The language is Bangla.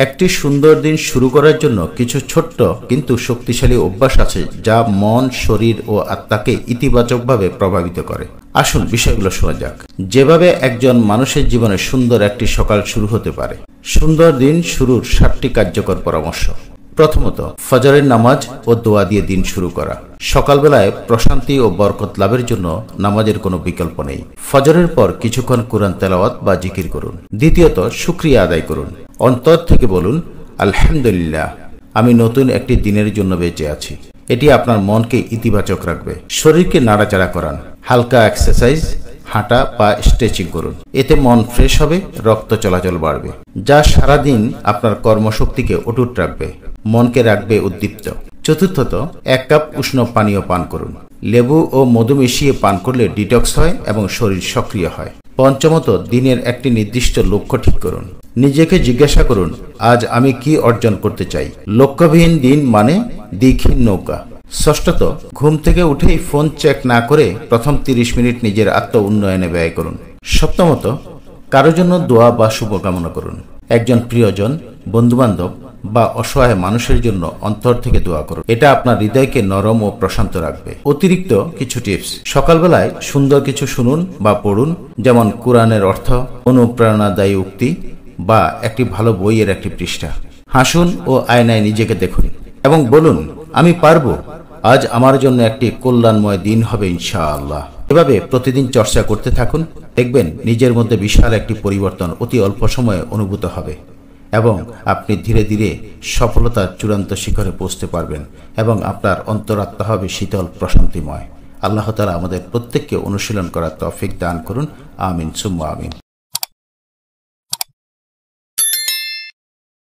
একটি সুন্দর দিন শুরু করার জন্য কিছু ছোট্ট কিন্তু শক্তিশালী অভ্যাস আছে যা মন, শরীর ও আত্মাকে ইতিবাচকভাবে প্রভাবিত করে। আসুন বিষয়গুলো শোনা যাক। যেভাবে একজন মানুষের জীবনে সুন্দর একটি সকাল শুরু হতে পারে। সুন্দর দিন শুরুর 7টি কার্যকর পরামর্শ। প্রথমত, ফজরের নামাজ ও দোয়া দিয়ে দিন শুরু করা। সকালবেলায় প্রশান্তি ও বরকত লাভের জন্য নামাজের কোনো বিকল্প নেই। ফজরের পর কিছুক্ষণ কুরআন তেলাওয়াত বা জিকির করুন। দ্বিতীয়ত, শুকরিয়া আদায় করুন। অন্তর থেকে বলুন, আলহামদুলিল্লাহ, আমি নতুন একটি দিনের জন্য বেঁচে আছি। এটি আপনার মনকে ইতিবাচক রাখবে। শরীরকে নাড়াচাড়া করান। হালকা এক্সারসাইজ, হাঁটা বা স্ট্রেচিং করুন। এতে মন ফ্রেশ হবে, রক্ত চলাচল বাড়বে, যা সারাদিন আপনার কর্মশক্তিকে অটুট রাখবে, মনকে রাখবে উদ্দীপ্ত। চতুর্থত, 1 কাপ উষ্ণ পানীয় পান করুন। লেবু ও মধু মিশিয়ে পান করলে ডিটক্স হয় এবং শরীর সক্রিয় হয়। পঞ্চমত, দিনের একটি নির্দিষ্ট লক্ষ্য ঠিক করুন। নিজেকে জিজ্ঞাসা করুন, আজ আমি কি অর্জন করতে চাই। লক্ষ্যবিহীন দিন মানে দিকহীন নৌকা। ষষ্ঠত, ঘুম থেকে উঠেই ফোন চেক না করে প্রথম 30 মিনিট নিজের আত্ম উন্নয়নে ব্যয় করুন। সপ্তমত, কারো জন্য দোয়া বা শুভকামনা করুন। একজন প্রিয়জন, বন্ধুবান্ধব বা অসহায় মানুষের জন্য অন্তর থেকে দোয়া করুন। এটা আপনার হৃদয়কে নরম ও প্রশান্ত রাখবে। অতিরিক্ত কিছু টিপস। সকালবেলায় সুন্দর কিছু শুনুন বা পড়ুন, যেমন কুরআনের অর্থ, অনুপ্রেরণাদায়ী উক্তি বা একটি ভালো বইয়ের একটি পৃষ্ঠা। হাসুন ও আয়নায় নিজেকে দেখুন এবং বলুন, আমি পারবো। আজ আমার জন্য একটি কল্যাণময় দিন হবে ইনশাআল্লাহ। এভাবে প্রতিদিন চর্চা করতে থাকুন। দেখবেন নিজের মধ্যে বিশাল একটি পরিবর্তন অতি অল্প সময়ে অনুভূত হবে এবং আপনি ধীরে ধীরে সফলতার চূড়ান্ত শিখরে পৌঁছতে পারবেন এবং আপনার অন্তরাত্মা হবে শীতল, প্রশান্তিময়। আল্লাহ তাআলা আমাদের প্রত্যেককে অনুশীলন করার তৌফিক দান করুন। আমিন সুম্মা আমিন।